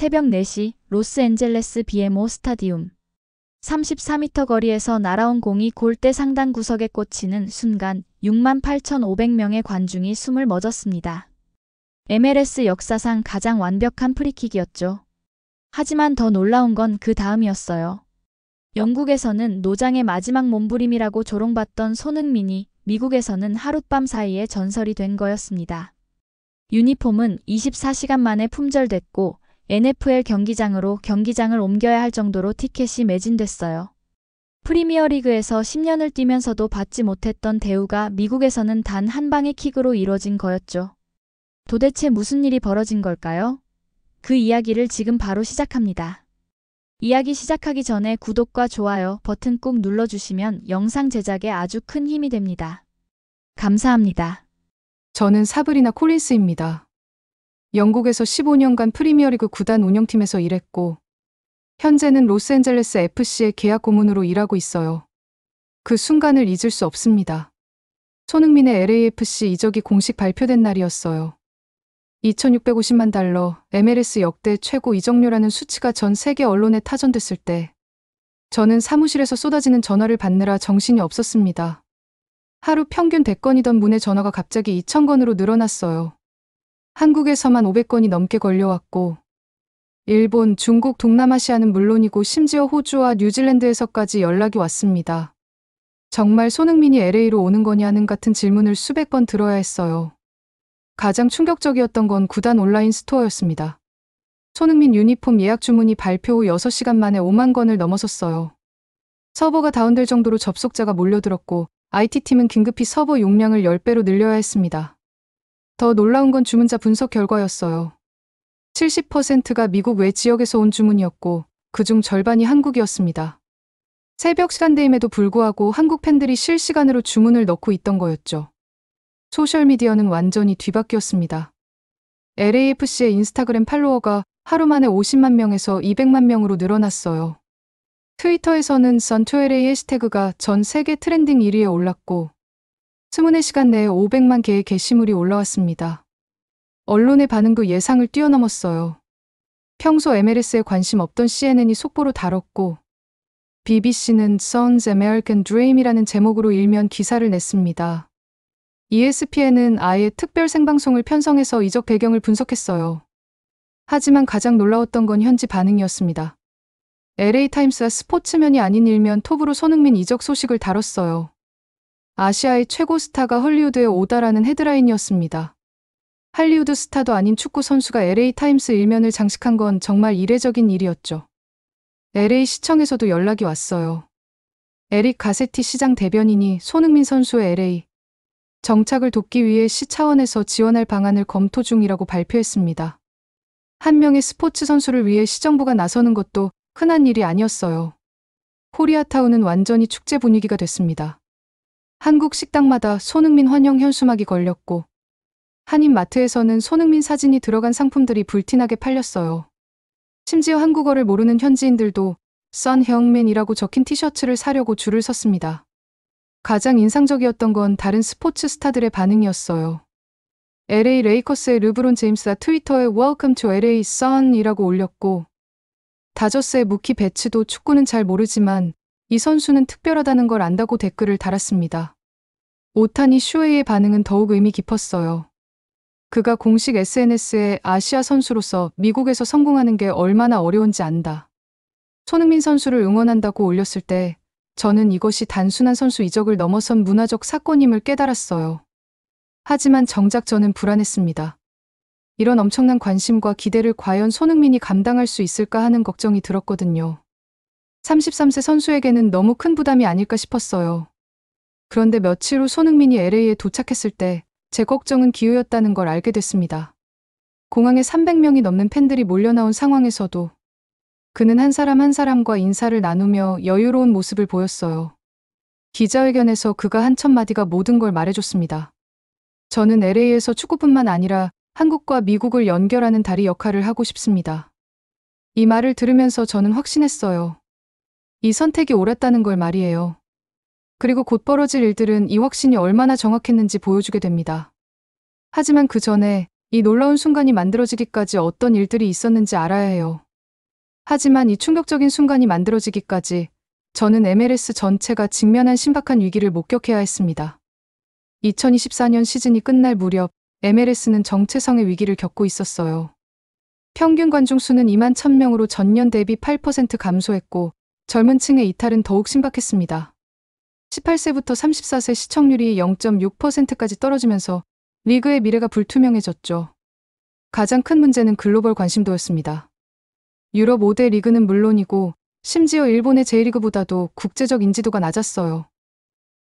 새벽 4시 로스앤젤레스 BMO 스타디움. 34m 거리에서 날아온 공이 골대 상단 구석에 꽂히는 순간 68,500명의 관중이 숨을 멎었습니다. MLS 역사상 가장 완벽한 프리킥이었죠. 하지만 더 놀라운 건 그 다음이었어요. 영국에서는 노장의 마지막 몸부림이라고 조롱받던 손흥민이 미국에서는 하룻밤 사이에 전설이 된 거였습니다. 유니폼은 24시간 만에 품절됐고 NFL 경기장으로 경기장을 옮겨야 할 정도로 티켓이 매진됐어요. 프리미어리그에서 10년을 뛰면서도 받지 못했던 대우가 미국에서는 단 한 방의 킥으로 이뤄진 거였죠. 도대체 무슨 일이 벌어진 걸까요? 그 이야기를 지금 바로 시작합니다. 이야기 시작하기 전에 구독과 좋아요 버튼 꾹 눌러주시면 영상 제작에 아주 큰 힘이 됩니다. 감사합니다. 저는 사브리나 콜린스입니다. 영국에서 15년간 프리미어리그 구단 운영팀에서 일했고 현재는 로스앤젤레스 FC의 계약 고문으로 일하고 있어요. 그 순간을 잊을 수 없습니다. 손흥민의 LAFC 이적이 공식 발표된 날이었어요. 2,650만 달러, MLS 역대 최고 이적료라는 수치가 전 세계 언론에 타전됐을 때 저는 사무실에서 쏟아지는 전화를 받느라 정신이 없었습니다. 하루 평균 100건이던 문의 전화가 갑자기 2,000건으로 늘어났어요. 한국에서만 500건이 넘게 걸려왔고 일본, 중국, 동남아시아는 물론이고 심지어 호주와 뉴질랜드에서까지 연락이 왔습니다. 정말 손흥민이 LA로 오는 거냐 하는 같은 질문을 수백 번 들어야 했어요. 가장 충격적이었던 건 구단 온라인 스토어였습니다. 손흥민 유니폼 예약 주문이 발표 후 6시간 만에 5만 건을 넘어섰어요. 서버가 다운될 정도로 접속자가 몰려들었고 IT팀은 긴급히 서버 용량을 10배로 늘려야 했습니다. 더 놀라운 건 주문자 분석 결과였어요. 70%가 미국 외 지역에서 온 주문이었고 그중 절반이 한국이었습니다. 새벽 시간대임에도 불구하고 한국 팬들이 실시간으로 주문을 넣고 있던 거였죠. 소셜미디어는 완전히 뒤바뀌었습니다. LAFC의 인스타그램 팔로워가 하루 만에 50만 명에서 200만 명으로 늘어났어요. 트위터에서는 선2LA 해시태그가 전 세계 트렌딩 1위에 올랐고 24시간 내에 500만 개의 게시물이 올라왔습니다. 언론의 반응도 예상을 뛰어넘었어요. 평소 MLS에 관심 없던 CNN이 속보로 다뤘고 BBC는 Son's American Dream이라는 제목으로 일면 기사를 냈습니다. ESPN은 아예 특별 생방송을 편성해서 이적 배경을 분석했어요. 하지만 가장 놀라웠던 건 현지 반응이었습니다. LA타임스와 스포츠면이 아닌 일면 톱으로 손흥민 이적 소식을 다뤘어요. 아시아의 최고 스타가 헐리우드에 오다라는 헤드라인이었습니다. 할리우드 스타도 아닌 축구 선수가 LA타임스 일면을 장식한 건 정말 이례적인 일이었죠. LA시청에서도 연락이 왔어요. 에릭 가세티 시장 대변인이 손흥민 선수의 LA 정착을 돕기 위해 시 차원에서 지원할 방안을 검토 중이라고 발표했습니다. 한 명의 스포츠 선수를 위해 시정부가 나서는 것도 흔한 일이 아니었어요. 코리아타운은 완전히 축제 분위기가 됐습니다. 한국 식당마다 손흥민 환영 현수막이 걸렸고 한인마트에서는 손흥민 사진이 들어간 상품들이 불티나게 팔렸어요. 심지어 한국어를 모르는 현지인들도 선 형맨이라고 적힌 티셔츠를 사려고 줄을 섰습니다. 가장 인상적이었던 건 다른 스포츠 스타들의 반응이었어요. LA 레이커스의 르브론 제임스가 트위터에 Welcome to LA Sun이라고 올렸고 다저스의 무키 배츠도 축구는 잘 모르지만 이 선수는 특별하다는 걸 안다고 댓글을 달았습니다. 오타니 슈에이의 반응은 더욱 의미 깊었어요. 그가 공식 SNS에 아시아 선수로서 미국에서 성공하는 게 얼마나 어려운지 안다. 손흥민 선수를 응원한다고 올렸을 때 저는 이것이 단순한 선수 이적을 넘어선 문화적 사건임을 깨달았어요. 하지만 정작 저는 불안했습니다. 이런 엄청난 관심과 기대를 과연 손흥민이 감당할 수 있을까 하는 걱정이 들었거든요. 33세 선수에게는 너무 큰 부담이 아닐까 싶었어요. 그런데 며칠 후 손흥민이 LA에 도착했을 때 제 걱정은 기우였다는 걸 알게 됐습니다. 공항에 300명이 넘는 팬들이 몰려나온 상황에서도 그는 한 사람 한 사람과 인사를 나누며 여유로운 모습을 보였어요. 기자회견에서 그가 한 첫 마디가 모든 걸 말해줬습니다. 저는 LA에서 축구뿐만 아니라 한국과 미국을 연결하는 다리 역할을 하고 싶습니다. 이 말을 들으면서 저는 확신했어요. 이 선택이 옳았다는 걸 말이에요. 그리고 곧 벌어질 일들은 이 확신이 얼마나 정확했는지 보여주게 됩니다. 하지만 그 전에 이 놀라운 순간이 만들어지기까지 어떤 일들이 있었는지 알아야 해요. 하지만 이 충격적인 순간이 만들어지기까지 저는 MLS 전체가 직면한 신박한 위기를 목격해야 했습니다. 2024년 시즌이 끝날 무렵 MLS는 정체성의 위기를 겪고 있었어요. 평균 관중 수는 2만 1000명으로 전년 대비 8% 감소했고 젊은 층의 이탈은 더욱 신박했습니다. 18세부터 34세 시청률이 0.6%까지 떨어지면서 리그의 미래가 불투명해졌죠. 가장 큰 문제는 글로벌 관심도였습니다. 유럽 5대 리그는 물론이고 심지어 일본의 J리그보다도 국제적 인지도가 낮았어요.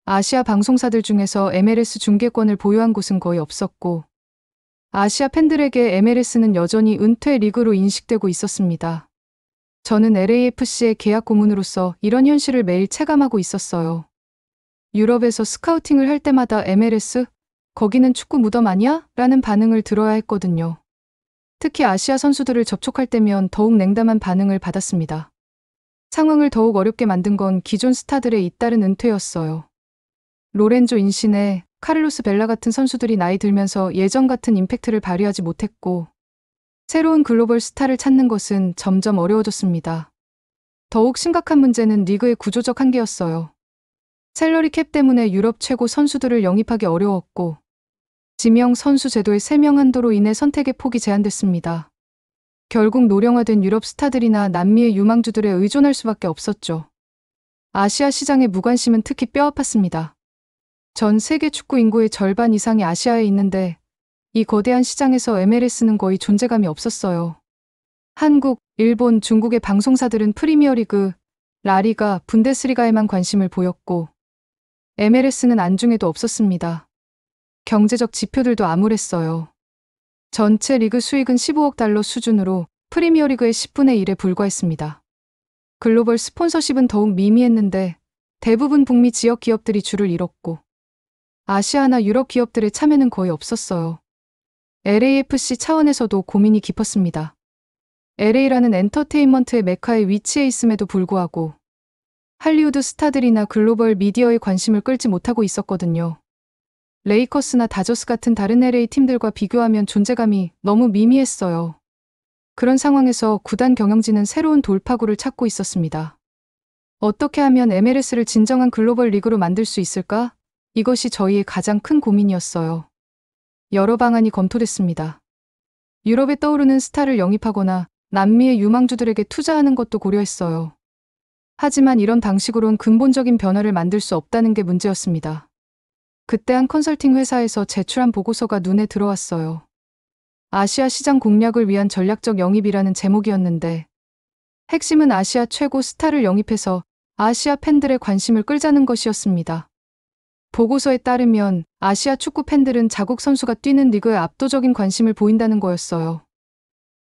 아시아 방송사들 중에서 MLS 중계권을 보유한 곳은 거의 없었고 아시아 팬들에게 MLS는 여전히 은퇴 리그로 인식되고 있었습니다. 저는 LAFC의 계약 고문으로서 이런 현실을 매일 체감하고 있었어요. 유럽에서 스카우팅을 할 때마다 MLS? 거기는 축구 무덤 아니야? 라는 반응을 들어야 했거든요. 특히 아시아 선수들을 접촉할 때면 더욱 냉담한 반응을 받았습니다. 상황을 더욱 어렵게 만든 건 기존 스타들의 잇따른 은퇴였어요. 로렌조 인시네, 카를로스 벨라 같은 선수들이 나이 들면서 예전 같은 임팩트를 발휘하지 못했고 새로운 글로벌 스타를 찾는 것은 점점 어려워졌습니다. 더욱 심각한 문제는 리그의 구조적 한계였어요. 샐러리 캡 때문에 유럽 최고 선수들을 영입하기 어려웠고 지명 선수 제도의 3명 한도로 인해 선택의 폭이 제한됐습니다. 결국 노령화된 유럽 스타들이나 남미의 유망주들에 의존할 수밖에 없었죠. 아시아 시장의 무관심은 특히 뼈아팠습니다. 전 세계 축구 인구의 절반 이상이 아시아에 있는데 이 거대한 시장에서 MLS는 거의 존재감이 없었어요. 한국, 일본, 중국의 방송사들은 프리미어리그, 라리가, 분데스리가에만 관심을 보였고 MLS는 안중에도 없었습니다. 경제적 지표들도 암울했어요. 전체 리그 수익은 15억 달러 수준으로 프리미어리그의 10분의 1에 불과했습니다. 글로벌 스폰서십은 더욱 미미했는데 대부분 북미 지역 기업들이 줄을 잃었고 아시아나 유럽 기업들의 참여는 거의 없었어요. LAFC 차원에서도 고민이 깊었습니다. LA라는 엔터테인먼트의 메카에 위치해 있음에도 불구하고 할리우드 스타들이나 글로벌 미디어의 관심을 끌지 못하고 있었거든요. 레이커스나 다저스 같은 다른 LA 팀들과 비교하면 존재감이 너무 미미했어요. 그런 상황에서 구단 경영진은 새로운 돌파구를 찾고 있었습니다. 어떻게 하면 MLS를 진정한 글로벌 리그로 만들 수 있을까? 이것이 저희의 가장 큰 고민이었어요. 여러 방안이 검토됐습니다. 유럽에 떠오르는 스타를 영입하거나 남미의 유망주들에게 투자하는 것도 고려했어요. 하지만 이런 방식으론 근본적인 변화를 만들 수 없다는 게 문제였습니다. 그때 한 컨설팅 회사에서 제출한 보고서가 눈에 들어왔어요. 아시아 시장 공략을 위한 전략적 영입이라는 제목이었는데 핵심은 아시아 최고 스타를 영입해서 아시아 팬들의 관심을 끌자는 것이었습니다. 보고서에 따르면 아시아 축구 팬들은 자국 선수가 뛰는 리그에 압도적인 관심을 보인다는 거였어요.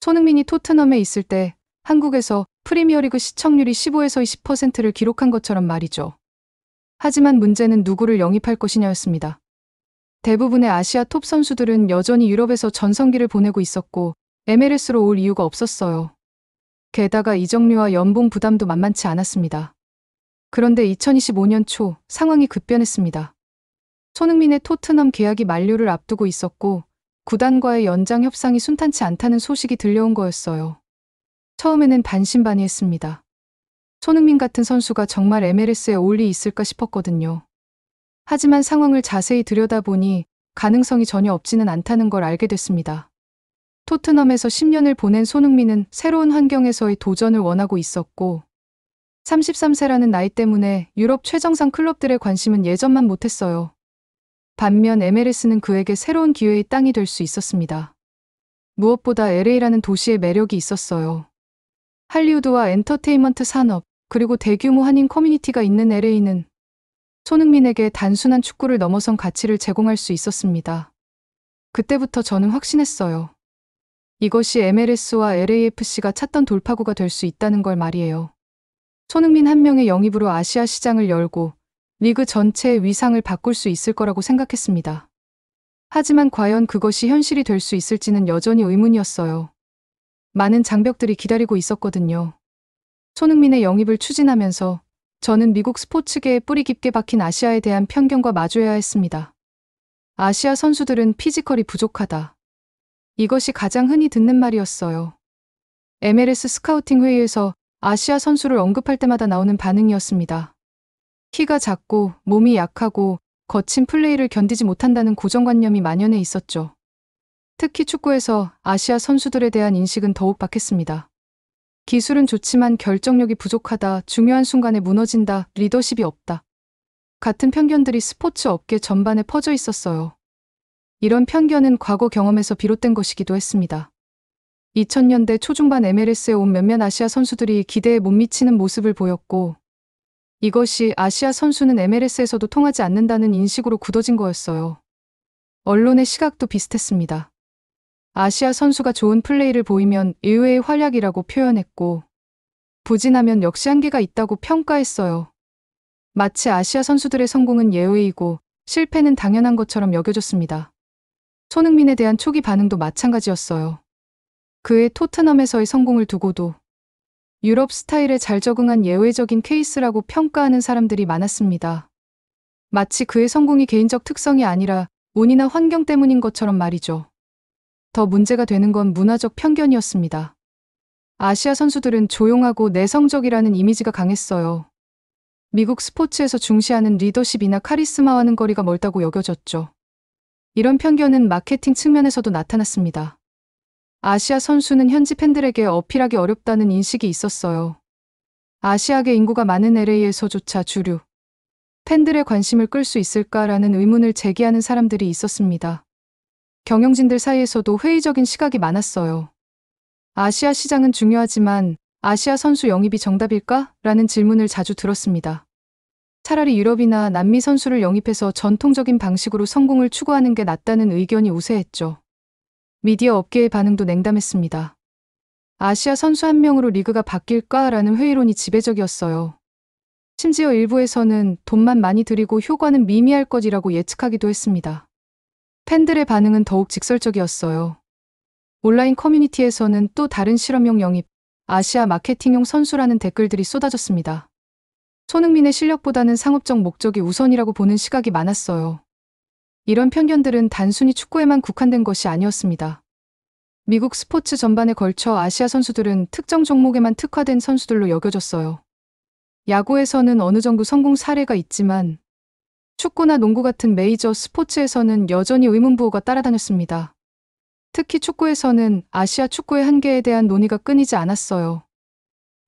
손흥민이 토트넘에 있을 때 한국에서 프리미어리그 시청률이 15에서 20%를 기록한 것처럼 말이죠. 하지만 문제는 누구를 영입할 것이냐였습니다. 대부분의 아시아 톱 선수들은 여전히 유럽에서 전성기를 보내고 있었고 MLS로 올 이유가 없었어요. 게다가 이적료와 연봉 부담도 만만치 않았습니다. 그런데 2025년 초 상황이 급변했습니다. 손흥민의 토트넘 계약이 만료를 앞두고 있었고 구단과의 연장 협상이 순탄치 않다는 소식이 들려온 거였어요. 처음에는 반신반의했습니다. 손흥민 같은 선수가 정말 MLS에 올 리 있을까 싶었거든요. 하지만 상황을 자세히 들여다보니 가능성이 전혀 없지는 않다는 걸 알게 됐습니다. 토트넘에서 10년을 보낸 손흥민은 새로운 환경에서의 도전을 원하고 있었고 33세라는 나이 때문에 유럽 최정상 클럽들의 관심은 예전만 못했어요. 반면 MLS는 그에게 새로운 기회의 땅이 될 수 있었습니다. 무엇보다 LA라는 도시의 매력이 있었어요. 할리우드와 엔터테인먼트 산업, 그리고 대규모 한인 커뮤니티가 있는 LA는 손흥민에게 단순한 축구를 넘어선 가치를 제공할 수 있었습니다. 그때부터 저는 확신했어요. 이것이 MLS와 LAFC가 찾던 돌파구가 될 수 있다는 걸 말이에요. 손흥민 한 명의 영입으로 아시아 시장을 열고 리그 전체의 위상을 바꿀 수 있을 거라고 생각했습니다. 하지만 과연 그것이 현실이 될 수 있을지는 여전히 의문이었어요. 많은 장벽들이 기다리고 있었거든요. 손흥민의 영입을 추진하면서 저는 미국 스포츠계에 뿌리 깊게 박힌 아시아에 대한 편견과 마주해야 했습니다. 아시아 선수들은 피지컬이 부족하다. 이것이 가장 흔히 듣는 말이었어요. MLS 스카우팅 회의에서 아시아 선수를 언급할 때마다 나오는 반응이었습니다. 키가 작고 몸이 약하고 거친 플레이를 견디지 못한다는 고정관념이 만연해 있었죠. 특히 축구에서 아시아 선수들에 대한 인식은 더욱 박했습니다. 기술은 좋지만 결정력이 부족하다, 중요한 순간에 무너진다, 리더십이 없다. 같은 편견들이 스포츠 업계 전반에 퍼져 있었어요. 이런 편견은 과거 경험에서 비롯된 것이기도 했습니다. 2000년대 초중반 MLS에 온 몇몇 아시아 선수들이 기대에 못 미치는 모습을 보였고, 이것이 아시아 선수는 MLS에서도 통하지 않는다는 인식으로 굳어진 거였어요. 언론의 시각도 비슷했습니다. 아시아 선수가 좋은 플레이를 보이면 의외의 활약이라고 표현했고, 부진하면 역시 한계가 있다고 평가했어요. 마치 아시아 선수들의 성공은 예외이고 실패는 당연한 것처럼 여겨졌습니다. 손흥민에 대한 초기 반응도 마찬가지였어요. 그의 토트넘에서의 성공을 두고도 유럽 스타일에 잘 적응한 예외적인 케이스라고 평가하는 사람들이 많았습니다. 마치 그의 성공이 개인적 특성이 아니라 운이나 환경 때문인 것처럼 말이죠. 더 문제가 되는 건 문화적 편견이었습니다. 아시아 선수들은 조용하고 내성적이라는 이미지가 강했어요. 미국 스포츠에서 중시하는 리더십이나 카리스마와는 거리가 멀다고 여겨졌죠. 이런 편견은 마케팅 측면에서도 나타났습니다. 아시아 선수는 현지 팬들에게 어필하기 어렵다는 인식이 있었어요. 아시아계 인구가 많은 LA에서조차 주류 팬들의 관심을 끌 수 있을까라는 의문을 제기하는 사람들이 있었습니다. 경영진들 사이에서도 회의적인 시각이 많았어요. 아시아 시장은 중요하지만 아시아 선수 영입이 정답일까? 라는 질문을 자주 들었습니다. 차라리 유럽이나 남미 선수를 영입해서 전통적인 방식으로 성공을 추구하는 게 낫다는 의견이 우세했죠. 미디어 업계의 반응도 냉담했습니다. 아시아 선수 한 명으로 리그가 바뀔까? 라는 회의론이 지배적이었어요. 심지어 일부에서는 돈만 많이 들이고 효과는 미미할 것이라고 예측하기도 했습니다. 팬들의 반응은 더욱 직설적이었어요. 온라인 커뮤니티에서는 또 다른 실험용 영입, 아시아 마케팅용 선수라는 댓글들이 쏟아졌습니다. 손흥민의 실력보다는 상업적 목적이 우선이라고 보는 시각이 많았어요. 이런 편견들은 단순히 축구에만 국한된 것이 아니었습니다. 미국 스포츠 전반에 걸쳐 아시아 선수들은 특정 종목에만 특화된 선수들로 여겨졌어요. 야구에서는 어느 정도 성공 사례가 있지만 축구나 농구 같은 메이저 스포츠에서는 여전히 의문부호가 따라다녔습니다. 특히 축구에서는 아시아 축구의 한계에 대한 논의가 끊이지 않았어요.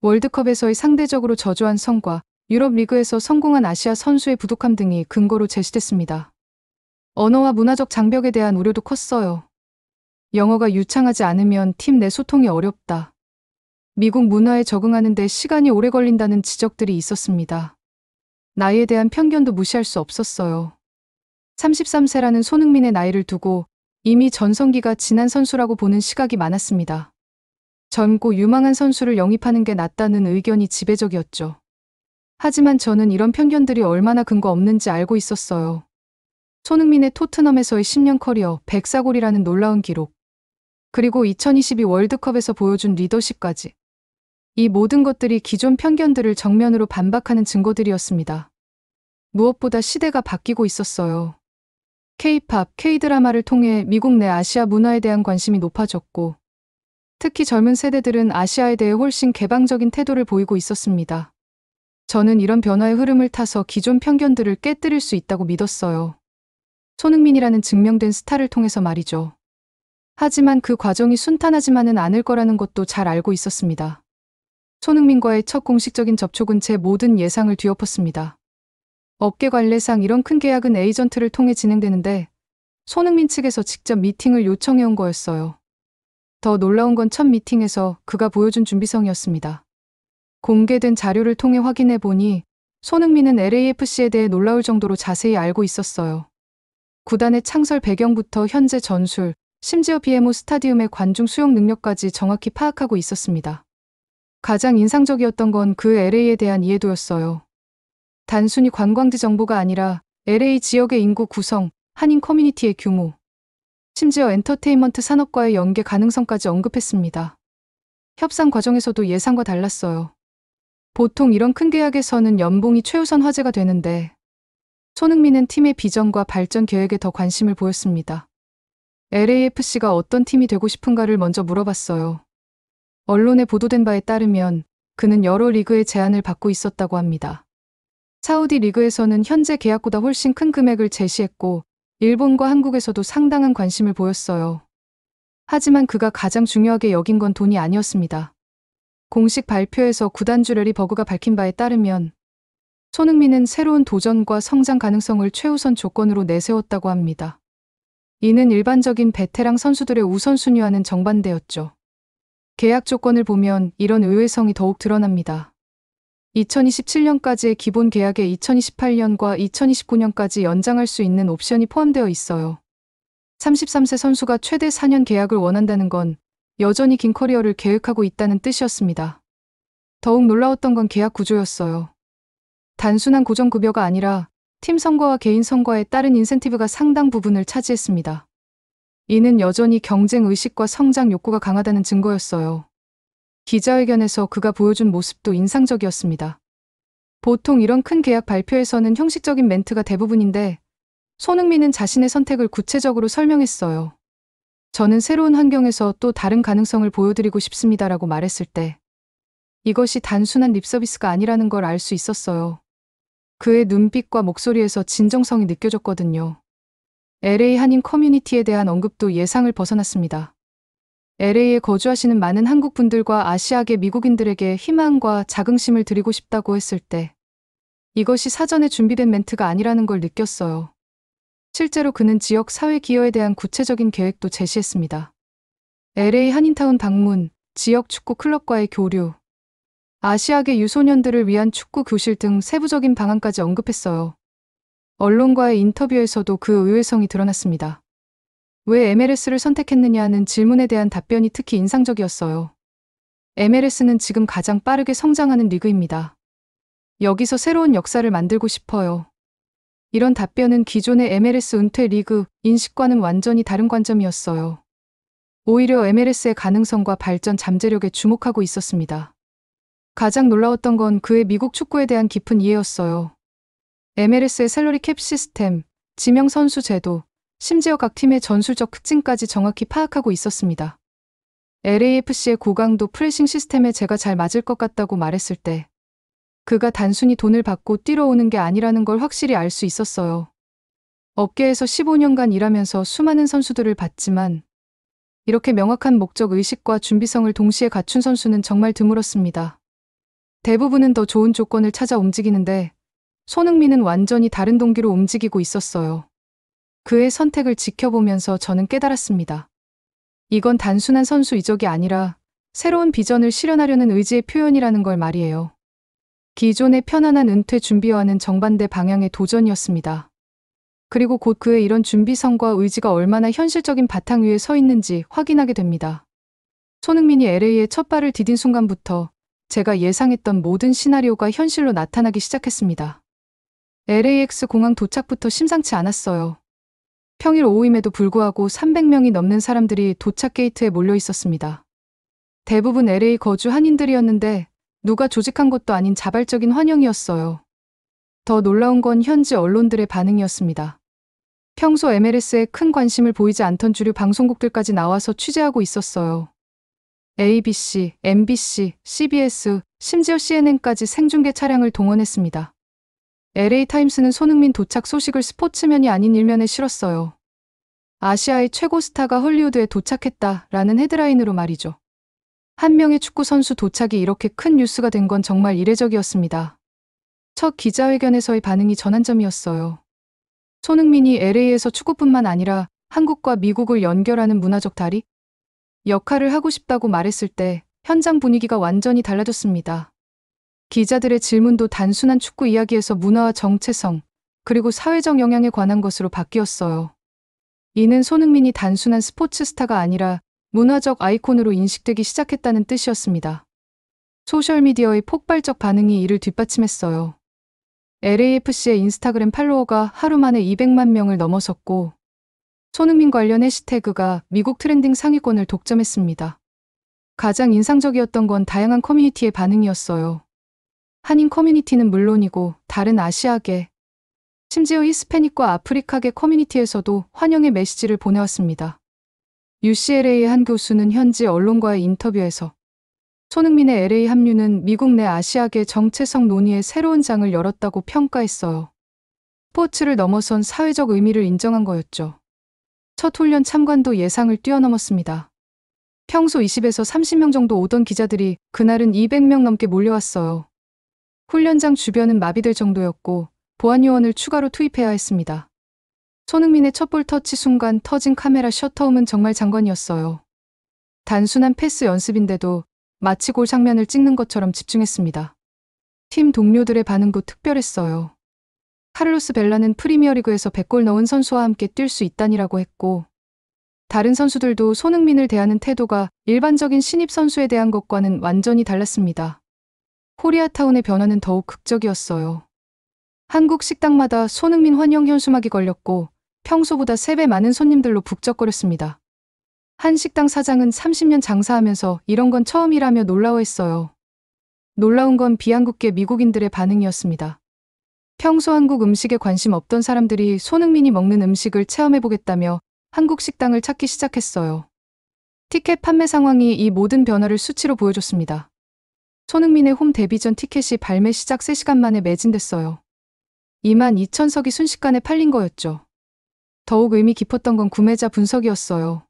월드컵에서의 상대적으로 저조한 성과, 유럽 리그에서 성공한 아시아 선수의 부족함 등이 근거로 제시됐습니다. 언어와 문화적 장벽에 대한 우려도 컸어요. 영어가 유창하지 않으면 팀 내 소통이 어렵다. 미국 문화에 적응하는 데 시간이 오래 걸린다는 지적들이 있었습니다. 나이에 대한 편견도 무시할 수 없었어요. 33세라는 손흥민의 나이를 두고 이미 전성기가 지난 선수라고 보는 시각이 많았습니다. 젊고 유망한 선수를 영입하는 게 낫다는 의견이 지배적이었죠. 하지만 저는 이런 편견들이 얼마나 근거 없는지 알고 있었어요. 손흥민의 토트넘에서의 10년 커리어 104골이라는 놀라운 기록, 그리고 2022 월드컵에서 보여준 리더십까지. 이 모든 것들이 기존 편견들을 정면으로 반박하는 증거들이었습니다. 무엇보다 시대가 바뀌고 있었어요. K-팝, K-드라마를 통해 미국 내 아시아 문화에 대한 관심이 높아졌고, 특히 젊은 세대들은 아시아에 대해 훨씬 개방적인 태도를 보이고 있었습니다. 저는 이런 변화의 흐름을 타서 기존 편견들을 깨뜨릴 수 있다고 믿었어요. 손흥민이라는 증명된 스타를 통해서 말이죠. 하지만 그 과정이 순탄하지만은 않을 거라는 것도 잘 알고 있었습니다. 손흥민과의 첫 공식적인 접촉은 제 모든 예상을 뒤엎었습니다. 업계 관례상 이런 큰 계약은 에이전트를 통해 진행되는데 손흥민 측에서 직접 미팅을 요청해온 거였어요. 더 놀라운 건 첫 미팅에서 그가 보여준 준비성이었습니다. 공개된 자료를 통해 확인해 보니 손흥민은 LAFC에 대해 놀라울 정도로 자세히 알고 있었어요. 구단의 창설 배경부터 현재 전술, 심지어 BMO 스타디움의 관중 수용 능력까지 정확히 파악하고 있었습니다. 가장 인상적이었던 건 그 LA에 대한 이해도였어요. 단순히 관광지 정보가 아니라 LA 지역의 인구 구성, 한인 커뮤니티의 규모, 심지어 엔터테인먼트 산업과의 연계 가능성까지 언급했습니다. 협상 과정에서도 예상과 달랐어요. 보통 이런 큰 계약에서는 연봉이 최우선 화제가 되는데 손흥민은 팀의 비전과 발전 계획에 더 관심을 보였습니다. LAFC가 어떤 팀이 되고 싶은가를 먼저 물어봤어요. 언론에 보도된 바에 따르면 그는 여러 리그의 제안을 받고 있었다고 합니다. 사우디 리그에서는 현재 계약보다 훨씬 큰 금액을 제시했고 일본과 한국에서도 상당한 관심을 보였어요. 하지만 그가 가장 중요하게 여긴 건 돈이 아니었습니다. 공식 발표에서 구단주 래리 버그가 밝힌 바에 따르면 손흥민은 새로운 도전과 성장 가능성을 최우선 조건으로 내세웠다고 합니다. 이는 일반적인 베테랑 선수들의 우선순위와는 정반대였죠. 계약 조건을 보면 이런 의외성이 더욱 드러납니다. 2027년까지의 기본 계약에 2028년과 2029년까지 연장할 수 있는 옵션이 포함되어 있어요. 33세 선수가 최대 4년 계약을 원한다는 건 여전히 긴 커리어를 계획하고 있다는 뜻이었습니다. 더욱 놀라웠던 건 계약 구조였어요. 단순한 고정급여가 아니라 팀 성과와 개인 성과에 따른 인센티브가 상당 부분을 차지했습니다. 이는 여전히 경쟁 의식과 성장 욕구가 강하다는 증거였어요. 기자회견에서 그가 보여준 모습도 인상적이었습니다. 보통 이런 큰 계약 발표에서는 형식적인 멘트가 대부분인데 손흥민은 자신의 선택을 구체적으로 설명했어요. 저는 새로운 환경에서 또 다른 가능성을 보여드리고 싶습니다라고 말했을 때 이것이 단순한 립서비스가 아니라는 걸 알 수 있었어요. 그의 눈빛과 목소리에서 진정성이 느껴졌거든요. LA 한인 커뮤니티에 대한 언급도 예상을 벗어났습니다. LA에 거주하시는 많은 한국 분들과 아시아계 미국인들에게 희망과 자긍심을 드리고 싶다고 했을 때 이것이 사전에 준비된 멘트가 아니라는 걸 느꼈어요. 실제로 그는 지역 사회 기여에 대한 구체적인 계획도 제시했습니다. LA 한인타운 방문, 지역 축구 클럽과의 교류, 아시아계 유소년들을 위한 축구 교실 등 세부적인 방안까지 언급했어요. 언론과의 인터뷰에서도 그 의외성이 드러났습니다. 왜 MLS를 선택했느냐는 질문에 대한 답변이 특히 인상적이었어요. MLS는 지금 가장 빠르게 성장하는 리그입니다. 여기서 새로운 역사를 만들고 싶어요. 이런 답변은 기존의 MLS 은퇴 리그 인식과는 완전히 다른 관점이었어요. 오히려 MLS의 가능성과 발전 잠재력에 주목하고 있었습니다. 가장 놀라웠던 건 그의 미국 축구에 대한 깊은 이해였어요. MLS의 샐러리 캡 시스템, 지명 선수 제도, 심지어 각 팀의 전술적 특징까지 정확히 파악하고 있었습니다. LAFC의 고강도 프레싱 시스템에 제가 잘 맞을 것 같다고 말했을 때 그가 단순히 돈을 받고 뛰러 오는 게 아니라는 걸 확실히 알 수 있었어요. 업계에서 15년간 일하면서 수많은 선수들을 봤지만 이렇게 명확한 목적 의식과 준비성을 동시에 갖춘 선수는 정말 드물었습니다. 대부분은 더 좋은 조건을 찾아 움직이는데 손흥민은 완전히 다른 동기로 움직이고 있었어요. 그의 선택을 지켜보면서 저는 깨달았습니다. 이건 단순한 선수 이적이 아니라 새로운 비전을 실현하려는 의지의 표현이라는 걸 말이에요. 기존의 편안한 은퇴 준비와는 정반대 방향의 도전이었습니다. 그리고 곧 그의 이런 준비성과 의지가 얼마나 현실적인 바탕 위에 서 있는지 확인하게 됩니다. 손흥민이 LA에 첫 발을 디딘 순간부터 제가 예상했던 모든 시나리오가 현실로 나타나기 시작했습니다. LAX 공항 도착부터 심상치 않았어요. 평일 오후임에도 불구하고 300명이 넘는 사람들이 도착 게이트에 몰려 있었습니다. 대부분 LA 거주 한인들이었는데 누가 조직한 것도 아닌 자발적인 환영이었어요. 더 놀라운 건 현지 언론들의 반응이었습니다. 평소 MLS에 큰 관심을 보이지 않던 주류 방송국들까지 나와서 취재하고 있었어요. ABC, MBC, CBS, 심지어 CNN까지 생중계 차량을 동원했습니다. LA타임스는 손흥민 도착 소식을 스포츠면이 아닌 일면에 실었어요. 아시아의 최고 스타가 헐리우드에 도착했다라는 헤드라인으로 말이죠. 한 명의 축구 선수 도착이 이렇게 큰 뉴스가 된 건 정말 이례적이었습니다. 첫 기자회견에서의 반응이 전환점이었어요. 손흥민이 LA에서 축구뿐만 아니라 한국과 미국을 연결하는 문화적 다리? 역할을 하고 싶다고 말했을 때 현장 분위기가 완전히 달라졌습니다. 기자들의 질문도 단순한 축구 이야기에서 문화와 정체성, 그리고 사회적 영향에 관한 것으로 바뀌었어요. 이는 손흥민이 단순한 스포츠 스타가 아니라 문화적 아이콘으로 인식되기 시작했다는 뜻이었습니다. 소셜미디어의 폭발적 반응이 이를 뒷받침했어요. LAFC의 인스타그램 팔로워가 하루 만에 200만 명을 넘어섰고 손흥민 관련 해시태그가 미국 트렌딩 상위권을 독점했습니다. 가장 인상적이었던 건 다양한 커뮤니티의 반응이었어요. 한인 커뮤니티는 물론이고 다른 아시아계, 심지어 히스패닉과 아프리카계 커뮤니티에서도 환영의 메시지를 보내왔습니다. UCLA의 한 교수는 현지 언론과의 인터뷰에서 손흥민의 LA 합류는 미국 내 아시아계 정체성 논의의 새로운 장을 열었다고 평가했어요. 스포츠를 넘어선 사회적 의미를 인정한 거였죠. 첫 훈련 참관도 예상을 뛰어넘었습니다. 평소 20에서 30명 정도 오던 기자들이 그날은 200명 넘게 몰려왔어요. 훈련장 주변은 마비될 정도였고 보안 요원을 추가로 투입해야 했습니다. 손흥민의 첫 볼 터치 순간 터진 카메라 셔터음은 정말 장관이었어요. 단순한 패스 연습인데도 마치 골 장면을 찍는 것처럼 집중했습니다. 팀 동료들의 반응도 특별했어요. 카를로스 벨라는 프리미어리그에서 100골 넣은 선수와 함께 뛸 수 있다니라고 했고, 다른 선수들도 손흥민을 대하는 태도가 일반적인 신입 선수에 대한 것과는 완전히 달랐습니다. 코리아타운의 변화는 더욱 극적이었어요. 한국 식당마다 손흥민 환영 현수막이 걸렸고 평소보다 3배 많은 손님들로 북적거렸습니다. 한 식당 사장은 30년 장사하면서 이런 건 처음이라며 놀라워했어요. 놀라운 건 비한국계 미국인들의 반응이었습니다. 평소 한국 음식에 관심 없던 사람들이 손흥민이 먹는 음식을 체험해보겠다며 한국 식당을 찾기 시작했어요. 티켓 판매 상황이 이 모든 변화를 수치로 보여줬습니다. 손흥민의 홈 데뷔 전 티켓이 발매 시작 3시간 만에 매진됐어요. 22,000석이 순식간에 팔린 거였죠. 더욱 의미 깊었던 건 구매자 분석이었어요.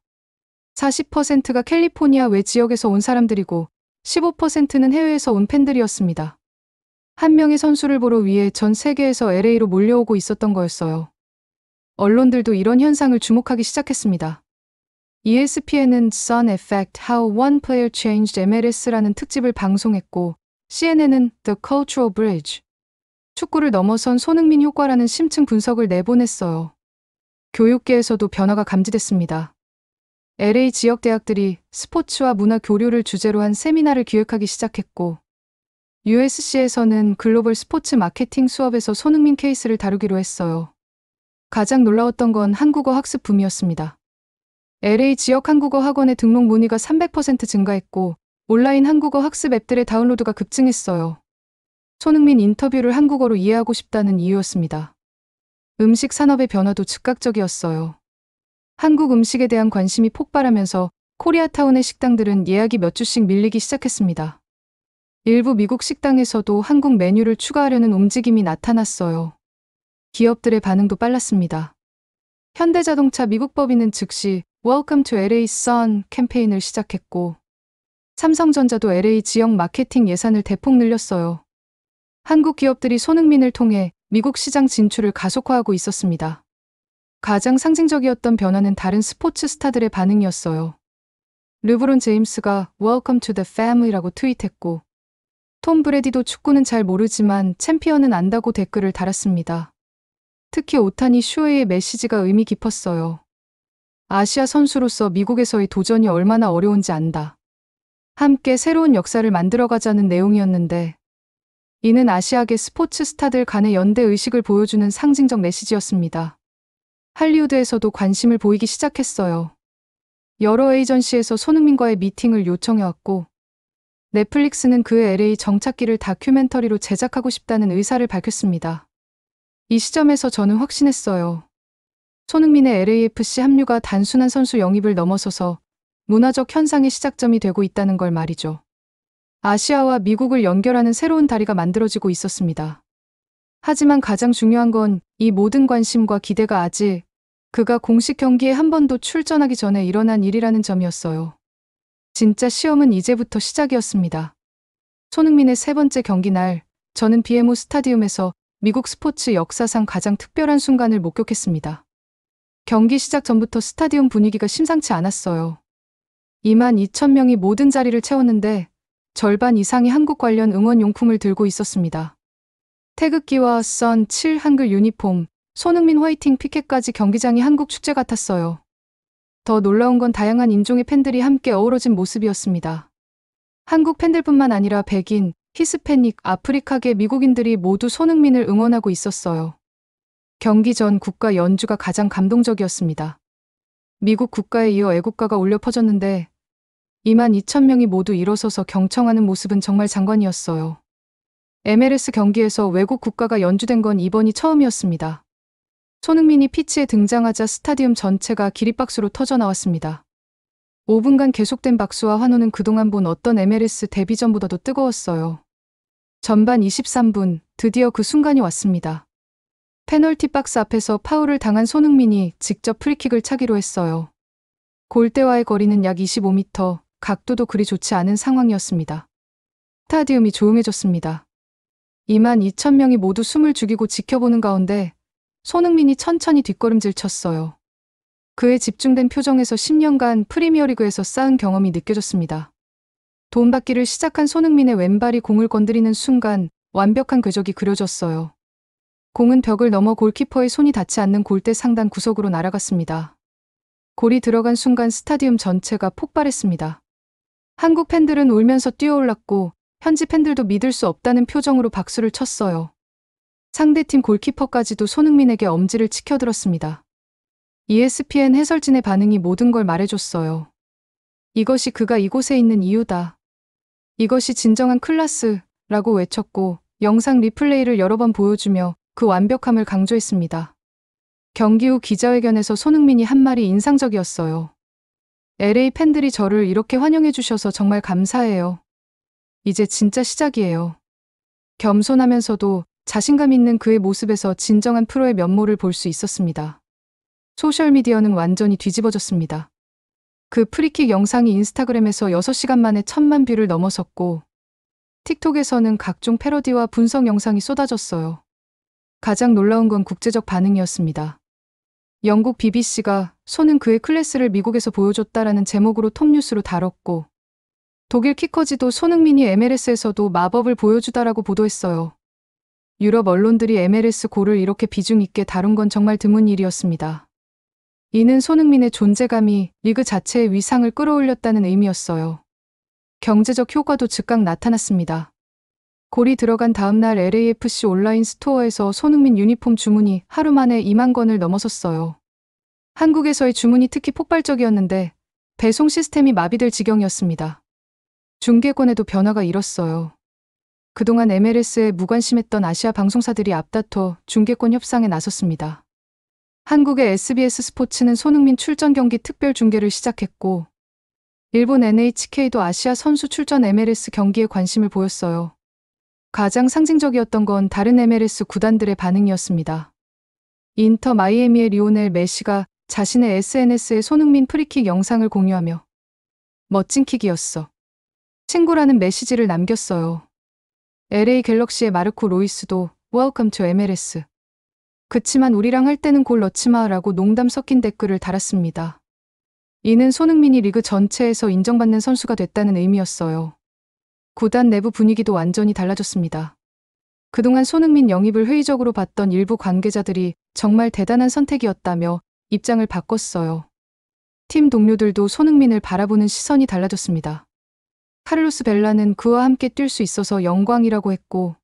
40%가 캘리포니아 외 지역에서 온 사람들이고 15%는 해외에서 온 팬들이었습니다. 한 명의 선수를 보러 위해 전 세계에서 LA로 몰려오고 있었던 거였어요. 언론들도 이런 현상을 주목하기 시작했습니다. ESPN은 Sun Effect: How One Player Changed MLS라는 특집을 방송했고, CNN은 The Cultural Bridge, 축구를 넘어선 손흥민 효과라는 심층 분석을 내보냈어요. 교육계에서도 변화가 감지됐습니다. LA 지역 대학들이 스포츠와 문화 교류를 주제로 한 세미나를 기획하기 시작했고, USC에서는 글로벌 스포츠 마케팅 수업에서 손흥민 케이스를 다루기로 했어요. 가장 놀라웠던 건 한국어 학습 붐이었습니다. LA 지역 한국어 학원의 등록 문의가 300% 증가했고 온라인 한국어 학습 앱들의 다운로드가 급증했어요. 손흥민 인터뷰를 한국어로 이해하고 싶다는 이유였습니다. 음식 산업의 변화도 즉각적이었어요. 한국 음식에 대한 관심이 폭발하면서 코리아타운의 식당들은 예약이 몇 주씩 밀리기 시작했습니다. 일부 미국 식당에서도 한국 메뉴를 추가하려는 움직임이 나타났어요. 기업들의 반응도 빨랐습니다. 현대자동차 미국 법인은 즉시 Welcome to LA Sun 캠페인을 시작했고, 삼성전자도 LA 지역 마케팅 예산을 대폭 늘렸어요. 한국 기업들이 손흥민을 통해 미국 시장 진출을 가속화하고 있었습니다. 가장 상징적이었던 변화는 다른 스포츠 스타들의 반응이었어요. 르브론 제임스가 Welcome to the Family라고 트윗했고, 톰 브레디도 축구는 잘 모르지만 챔피언은 안다고 댓글을 달았습니다. 특히 오타니 쇼헤이의 메시지가 의미 깊었어요. 아시아 선수로서 미국에서의 도전이 얼마나 어려운지 안다. 함께 새로운 역사를 만들어가자는 내용이었는데, 이는 아시아계 스포츠 스타들 간의 연대 의식을 보여주는 상징적 메시지였습니다. 할리우드에서도 관심을 보이기 시작했어요. 여러 에이전시에서 손흥민과의 미팅을 요청해왔고, 넷플릭스는 그의 LA 정착기를 다큐멘터리로 제작하고 싶다는 의사를 밝혔습니다. 이 시점에서 저는 확신했어요. 손흥민의 LAFC 합류가 단순한 선수 영입을 넘어서서 문화적 현상의 시작점이 되고 있다는 걸 말이죠. 아시아와 미국을 연결하는 새로운 다리가 만들어지고 있었습니다. 하지만 가장 중요한 건 이 모든 관심과 기대가 아직 그가 공식 경기에 한 번도 출전하기 전에 일어난 일이라는 점이었어요. 진짜 시험은 이제부터 시작이었습니다. 손흥민의 3번째 경기 날, 저는 BMO 스타디움에서 미국 스포츠 역사상 가장 특별한 순간을 목격했습니다. 경기 시작 전부터 스타디움 분위기가 심상치 않았어요. 22,000명이 모든 자리를 채웠는데 절반 이상이 한국 관련 응원용품을 들고 있었습니다. 태극기와 선 7 한글 유니폼, 손흥민 화이팅 피켓까지 경기장이 한국 축제 같았어요. 더 놀라운 건 다양한 인종의 팬들이 함께 어우러진 모습이었습니다. 한국 팬들뿐만 아니라 백인, 히스패닉, 아프리카계 미국인들이 모두 손흥민을 응원하고 있었어요. 경기 전 국가 연주가 가장 감동적이었습니다. 미국 국가에 이어 애국가가 울려 퍼졌는데 22,000명이 모두 일어서서 경청하는 모습은 정말 장관이었어요. MLS 경기에서 외국 국가가 연주된 건 이번이 처음이었습니다. 손흥민이 피치에 등장하자 스타디움 전체가 기립박수로 터져나왔습니다. 5분간 계속된 박수와 환호는 그동안 본 어떤 MLS 데뷔전보다도 뜨거웠어요. 전반 23분, 드디어 그 순간이 왔습니다. 페널티 박스 앞에서 파울을 당한 손흥민이 직접 프리킥을 차기로 했어요. 골대와의 거리는 약 25m, 각도도 그리 좋지 않은 상황이었습니다. 스타디움이 조용해졌습니다. 22,000명이 모두 숨을 죽이고 지켜보는 가운데 손흥민이 천천히 뒷걸음질 쳤어요. 그의 집중된 표정에서 10년간 프리미어리그에서 쌓은 경험이 느껴졌습니다. 돈 받기를 시작한 손흥민의 왼발이 공을 건드리는 순간 완벽한 궤적이 그려졌어요. 공은 벽을 넘어 골키퍼의 손이 닿지 않는 골대 상단 구석으로 날아갔습니다. 골이 들어간 순간 스타디움 전체가 폭발했습니다. 한국 팬들은 울면서 뛰어올랐고 현지 팬들도 믿을 수 없다는 표정으로 박수를 쳤어요. 상대팀 골키퍼까지도 손흥민에게 엄지를 치켜들었습니다. ESPN 해설진의 반응이 모든 걸 말해줬어요. 이것이 그가 이곳에 있는 이유다. 이것이 진정한 클래스라고 외쳤고 영상 리플레이를 여러 번 보여주며 그 완벽함을 강조했습니다. 경기 후 기자회견에서 손흥민이 한 말이 인상적이었어요. LA 팬들이 저를 이렇게 환영해 주셔서 정말 감사해요. 이제 진짜 시작이에요. 겸손하면서도 자신감 있는 그의 모습에서 진정한 프로의 면모를 볼 수 있었습니다. 소셜미디어는 완전히 뒤집어졌습니다. 그 프리킥 영상이 인스타그램에서 6시간 만에 1,000만 뷰를 넘어섰고 틱톡에서는 각종 패러디와 분석 영상이 쏟아졌어요. 가장 놀라운 건 국제적 반응이었습니다. 영국 BBC가 손은 그의 클래스를 미국에서 보여줬다라는 제목으로 톱뉴스로 다뤘고 독일 키커지도 손흥민이 MLS에서도 마법을 보여주다라고 보도했어요. 유럽 언론들이 MLS 골을 이렇게 비중 있게 다룬 건 정말 드문 일이었습니다. 이는 손흥민의 존재감이 리그 자체의 위상을 끌어올렸다는 의미였어요. 경제적 효과도 즉각 나타났습니다. 골이 들어간 다음 날 LAFC 온라인 스토어에서 손흥민 유니폼 주문이 하루 만에 2만 건을 넘어섰어요. 한국에서의 주문이 특히 폭발적이었는데 배송 시스템이 마비될 지경이었습니다. 중계권에도 변화가 일었어요. 그동안 MLS에 무관심했던 아시아 방송사들이 앞다퉈 중계권 협상에 나섰습니다. 한국의 SBS 스포츠는 손흥민 출전 경기 특별 중계를 시작했고 일본 NHK도 아시아 선수 출전 MLS 경기에 관심을 보였어요. 가장 상징적이었던 건 다른 MLS 구단들의 반응이었습니다. 인터 마이애미의 리오넬 메시가 자신의 SNS에 손흥민 프리킥 영상을 공유하며 멋진 킥이었어. 친구라는 메시지를 남겼어요. LA 갤럭시의 마르코 로이스도 Welcome to MLS. 그치만 우리랑 할 때는 골 넣지 마라고 농담 섞인 댓글을 달았습니다. 이는 손흥민이 리그 전체에서 인정받는 선수가 됐다는 의미였어요. 구단 내부 분위기도 완전히 달라졌습니다. 그동안 손흥민 영입을 회의적으로 봤던 일부 관계자들이 정말 대단한 선택이었다며 입장을 바꿨어요. 팀 동료들도 손흥민을 바라보는 시선이 달라졌습니다. 카를로스 벨라는 그와 함께 뛸 수 있어서 영광이라고 했고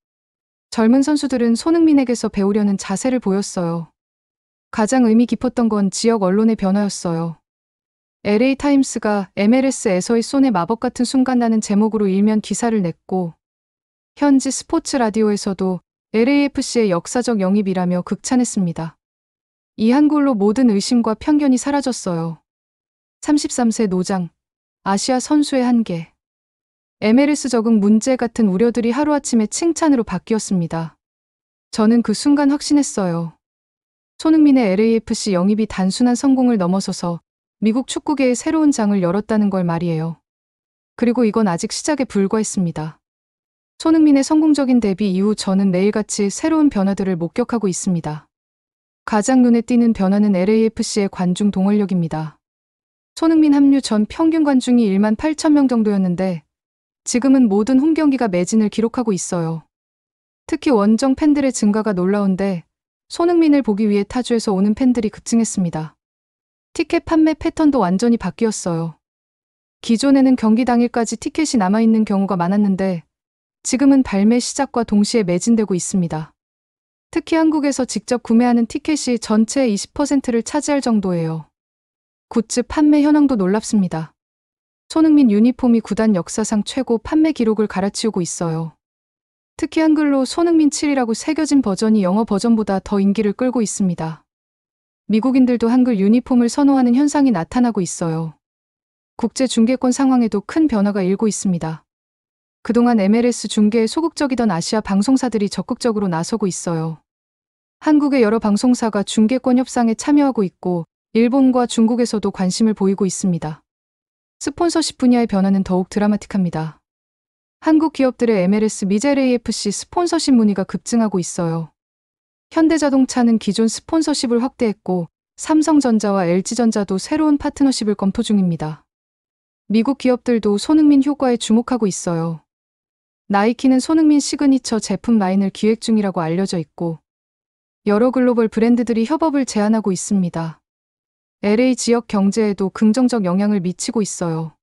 젊은 선수들은 손흥민에게서 배우려는 자세를 보였어요. 가장 의미 깊었던 건 지역 언론의 변화였어요. LA 타임스가 MLS에서의 손의 마법 같은 순간이라는 제목으로 일면 기사를 냈고 현지 스포츠 라디오에서도 LAFC의 역사적 영입이라며 극찬했습니다. 이 한 골로 모든 의심과 편견이 사라졌어요. 33세 노장, 아시아 선수의 한계. MLS 적응 문제 같은 우려들이 하루아침에 칭찬으로 바뀌었습니다. 저는 그 순간 확신했어요. 손흥민의 LAFC 영입이 단순한 성공을 넘어서서 미국 축구계의 새로운 장을 열었다는 걸 말이에요. 그리고 이건 아직 시작에 불과했습니다. 손흥민의 성공적인 데뷔 이후 저는 매일같이 새로운 변화들을 목격하고 있습니다. 가장 눈에 띄는 변화는 LAFC의 관중 동원력입니다. 손흥민 합류 전 평균 관중이 18,000명 정도였는데 지금은 모든 홈경기가 매진을 기록하고 있어요. 특히 원정 팬들의 증가가 놀라운데 손흥민을 보기 위해 타주에서 오는 팬들이 급증했습니다. 티켓 판매 패턴도 완전히 바뀌었어요. 기존에는 경기 당일까지 티켓이 남아있는 경우가 많았는데 지금은 발매 시작과 동시에 매진되고 있습니다. 특히 한국에서 직접 구매하는 티켓이 전체의 20%를 차지할 정도예요. 굿즈 판매 현황도 놀랍습니다. 손흥민 유니폼이 구단 역사상 최고 판매 기록을 갈아치우고 있어요. 특히 한글로 손흥민 7이라고 새겨진 버전이 영어 버전보다 더 인기를 끌고 있습니다. 미국인들도 한글 유니폼을 선호하는 현상이 나타나고 있어요. 국제 중계권 상황에도 큰 변화가 일고 있습니다. 그동안 MLS 중계에 소극적이던 아시아 방송사들이 적극적으로 나서고 있어요. 한국의 여러 방송사가 중계권 협상에 참여하고 있고 일본과 중국에서도 관심을 보이고 있습니다. 스폰서십 분야의 변화는 더욱 드라마틱합니다. 한국 기업들의 MLS 및 LAFC 스폰서십 문의가 급증하고 있어요. 현대자동차는 기존 스폰서십을 확대했고 삼성전자와 LG전자도 새로운 파트너십을 검토 중입니다. 미국 기업들도 손흥민 효과에 주목하고 있어요. 나이키는 손흥민 시그니처 제품 라인을 기획 중이라고 알려져 있고 여러 글로벌 브랜드들이 협업을 제안하고 있습니다. LA 지역 경제에도 긍정적 영향을 미치고 있어요.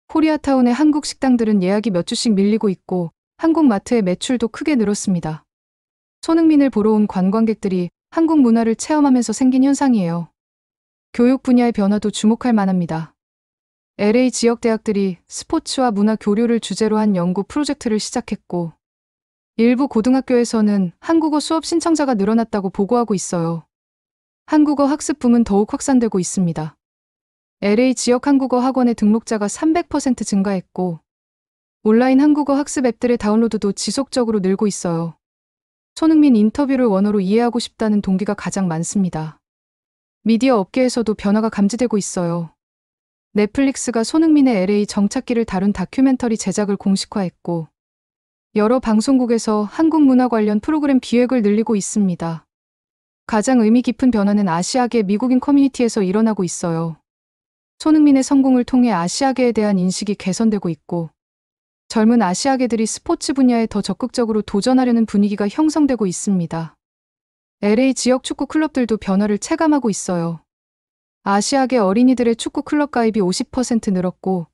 코리아타운의 한국 식당들은 예약이 몇 주씩 밀리고 있고 한국 마트의 매출도 크게 늘었습니다. 손흥민을 보러 온 관광객들이 한국 문화를 체험하면서 생긴 현상이에요. 교육 분야의 변화도 주목할 만합니다. LA 지역 대학들이 스포츠와 문화 교류를 주제로 한 연구 프로젝트를 시작했고 일부 고등학교에서는 한국어 수업 신청자가 늘어났다고 보고하고 있어요. 한국어 학습 붐은 더욱 확산되고 있습니다. LA 지역 한국어 학원의 등록자가 300% 증가했고 온라인 한국어 학습 앱들의 다운로드도 지속적으로 늘고 있어요. 손흥민 인터뷰를 원어로 이해하고 싶다는 동기가 가장 많습니다. 미디어 업계에서도 변화가 감지되고 있어요. 넷플릭스가 손흥민의 LA 정착기를 다룬 다큐멘터리 제작을 공식화했고 여러 방송국에서 한국 문화 관련 프로그램 기획을 늘리고 있습니다. 가장 의미 깊은 변화는 아시아계 미국인 커뮤니티에서 일어나고 있어요. 손흥민의 성공을 통해 아시아계에 대한 인식이 개선되고 있고 젊은 아시아계들이 스포츠 분야에 더 적극적으로 도전하려는 분위기가 형성되고 있습니다. LA 지역 축구 클럽들도 변화를 체감하고 있어요. 아시아계 어린이들의 축구 클럽 가입이 50% 늘었고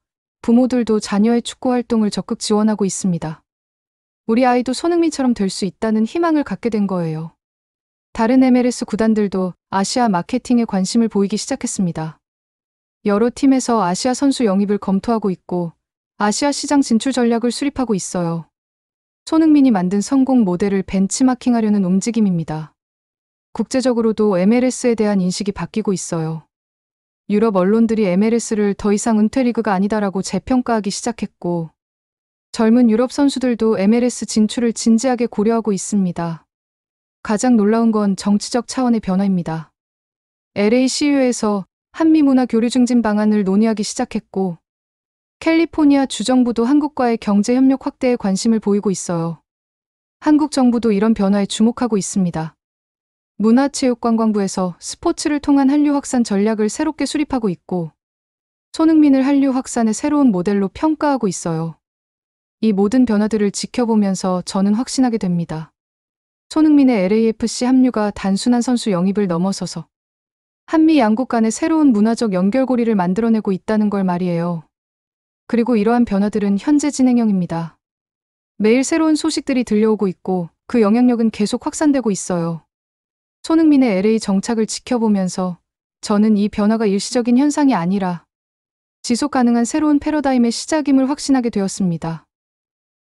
부모들도 자녀의 축구 활동을 적극 지원하고 있습니다. 우리 아이도 손흥민처럼 될 수 있다는 희망을 갖게 된 거예요. 다른 MLS 구단들도 아시아 마케팅에 관심을 보이기 시작했습니다. 여러 팀에서 아시아 선수 영입을 검토하고 있고 아시아 시장 진출 전략을 수립하고 있어요. 손흥민이 만든 성공 모델을 벤치마킹하려는 움직임입니다. 국제적으로도 MLS에 대한 인식이 바뀌고 있어요. 유럽 언론들이 MLS를 더 이상 은퇴리그가 아니다라고 재평가하기 시작했고 젊은 유럽 선수들도 MLS 진출을 진지하게 고려하고 있습니다. 가장 놀라운 건 정치적 차원의 변화입니다. LA CU에서 한미 문화 교류 증진 방안을 논의하기 시작했고 캘리포니아 주정부도 한국과의 경제 협력 확대에 관심을 보이고 있어요. 한국 정부도 이런 변화에 주목하고 있습니다. 문화체육관광부에서 스포츠를 통한 한류 확산 전략을 새롭게 수립하고 있고 손흥민을 한류 확산의 새로운 모델로 평가하고 있어요. 이 모든 변화들을 지켜보면서 저는 확신하게 됩니다. 손흥민의 LAFC 합류가 단순한 선수 영입을 넘어서서 한미 양국 간의 새로운 문화적 연결고리를 만들어내고 있다는 걸 말이에요. 그리고 이러한 변화들은 현재 진행형입니다. 매일 새로운 소식들이 들려오고 있고 그 영향력은 계속 확산되고 있어요. 손흥민의 LA 정착을 지켜보면서 저는 이 변화가 일시적인 현상이 아니라 지속 가능한 새로운 패러다임의 시작임을 확신하게 되었습니다.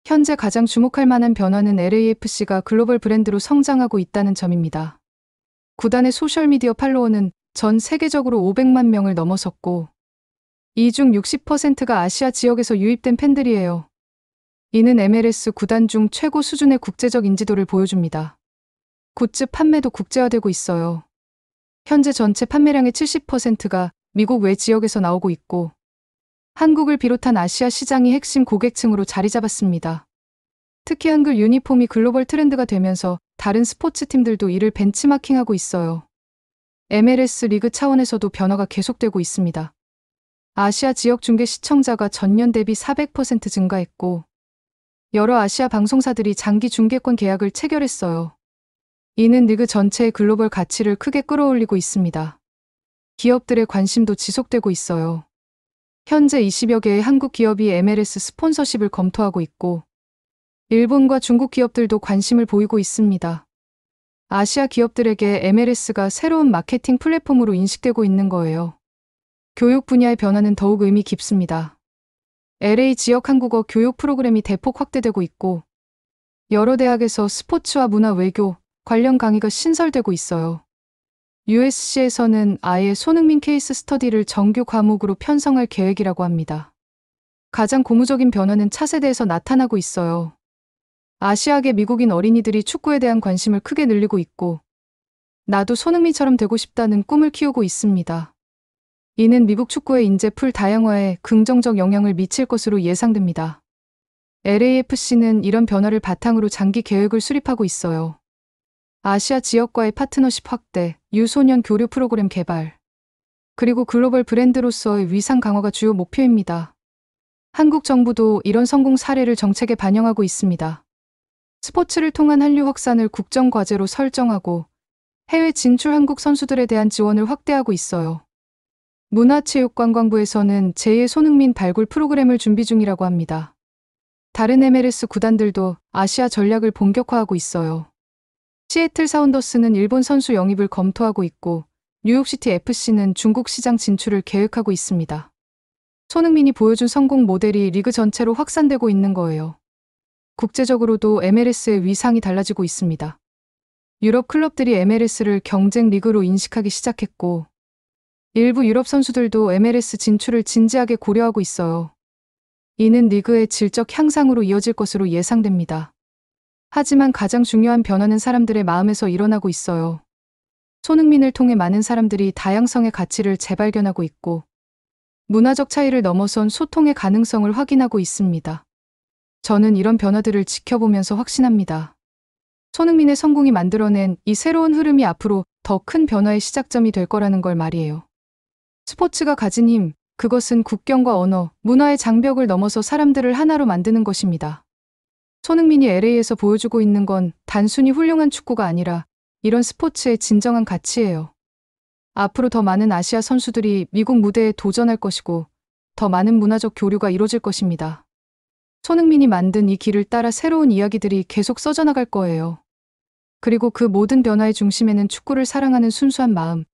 현재 가장 주목할 만한 변화는 LAFC가 글로벌 브랜드로 성장하고 있다는 점입니다. 구단의 소셜미디어 팔로워는 전 세계적으로 500만 명을 넘어섰고 이 중 60%가 아시아 지역에서 유입된 팬들이에요. 이는 MLS 구단 중 최고 수준의 국제적 인지도를 보여줍니다. 굿즈 판매도 국제화되고 있어요. 현재 전체 판매량의 70%가 미국 외 지역에서 나오고 있고 한국을 비롯한 아시아 시장이 핵심 고객층으로 자리 잡았습니다. 특히 한글 유니폼이 글로벌 트렌드가 되면서 다른 스포츠 팀들도 이를 벤치마킹하고 있어요. MLS 리그 차원에서도 변화가 계속되고 있습니다. 아시아 지역 중계 시청자가 전년 대비 400% 증가했고 여러 아시아 방송사들이 장기 중계권 계약을 체결했어요. 이는 리그 전체의 글로벌 가치를 크게 끌어올리고 있습니다. 기업들의 관심도 지속되고 있어요. 현재 20여 개의 한국 기업이 MLS 스폰서십을 검토하고 있고 일본과 중국 기업들도 관심을 보이고 있습니다. 아시아 기업들에게 MLS가 새로운 마케팅 플랫폼으로 인식되고 있는 거예요. 교육 분야의 변화는 더욱 의미 깊습니다. LA 지역 한국어 교육 프로그램이 대폭 확대되고 있고 여러 대학에서 스포츠와 문화 외교 관련 강의가 신설되고 있어요. USC에서는 아예 손흥민 케이스 스터디를 정규 과목으로 편성할 계획이라고 합니다. 가장 고무적인 변화는 차세대에서 나타나고 있어요. 아시아계 미국인 어린이들이 축구에 대한 관심을 크게 늘리고 있고, 나도 손흥민처럼 되고 싶다는 꿈을 키우고 있습니다. 이는 미국 축구의 인재 풀 다양화에 긍정적 영향을 미칠 것으로 예상됩니다. LAFC는 이런 변화를 바탕으로 장기 계획을 수립하고 있어요. 아시아 지역과의 파트너십 확대, 유소년 교류 프로그램 개발, 그리고 글로벌 브랜드로서의 위상 강화가 주요 목표입니다. 한국 정부도 이런 성공 사례를 정책에 반영하고 있습니다. 스포츠를 통한 한류 확산을 국정과제로 설정하고 해외 진출 한국 선수들에 대한 지원을 확대하고 있어요. 문화체육관광부에서는 제2의 손흥민 발굴 프로그램을 준비 중이라고 합니다. 다른 MLS 구단들도 아시아 전략을 본격화하고 있어요. 시애틀 사운더스는 일본 선수 영입을 검토하고 있고, 뉴욕시티 FC는 중국 시장 진출을 계획하고 있습니다. 손흥민이 보여준 성공 모델이 리그 전체로 확산되고 있는 거예요. 국제적으로도 MLS의 위상이 달라지고 있습니다. 유럽 클럽들이 MLS를 경쟁 리그로 인식하기 시작했고, 일부 유럽 선수들도 MLS 진출을 진지하게 고려하고 있어요. 이는 리그의 질적 향상으로 이어질 것으로 예상됩니다. 하지만 가장 중요한 변화는 사람들의 마음에서 일어나고 있어요. 손흥민을 통해 많은 사람들이 다양성의 가치를 재발견하고 있고, 문화적 차이를 넘어선 소통의 가능성을 확인하고 있습니다. 저는 이런 변화들을 지켜보면서 확신합니다. 손흥민의 성공이 만들어낸 이 새로운 흐름이 앞으로 더 큰 변화의 시작점이 될 거라는 걸 말이에요. 스포츠가 가진 힘, 그것은 국경과 언어, 문화의 장벽을 넘어서 사람들을 하나로 만드는 것입니다. 손흥민이 LA에서 보여주고 있는 건 단순히 훌륭한 축구가 아니라 이런 스포츠의 진정한 가치예요. 앞으로 더 많은 아시아 선수들이 미국 무대에 도전할 것이고, 더 많은 문화적 교류가 이루어질 것입니다. 손흥민이 만든 이 길을 따라 새로운 이야기들이 계속 써져나갈 거예요. 그리고 그 모든 변화의 중심에는 축구를 사랑하는 순수한 마음,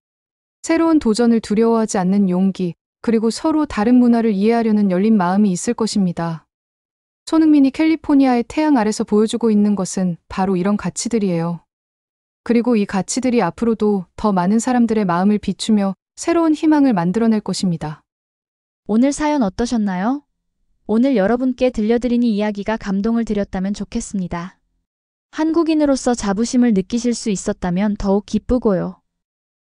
새로운 도전을 두려워하지 않는 용기, 그리고 서로 다른 문화를 이해하려는 열린 마음이 있을 것입니다. 손흥민이 캘리포니아의 태양 아래서 보여주고 있는 것은 바로 이런 가치들이에요. 그리고 이 가치들이 앞으로도 더 많은 사람들의 마음을 비추며 새로운 희망을 만들어낼 것입니다. 오늘 사연 어떠셨나요? 오늘 여러분께 들려드린 이 이야기가 감동을 드렸다면 좋겠습니다. 한국인으로서 자부심을 느끼실 수 있었다면 더욱 기쁘고요.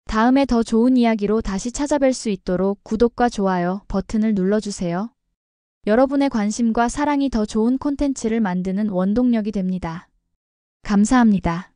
다음에 더 좋은 이야기로 다시 찾아뵐 수 있도록 구독과 좋아요 버튼을 눌러주세요. 여러분의 관심과 사랑이 더 좋은 콘텐츠를 만드는 원동력이 됩니다. 감사합니다.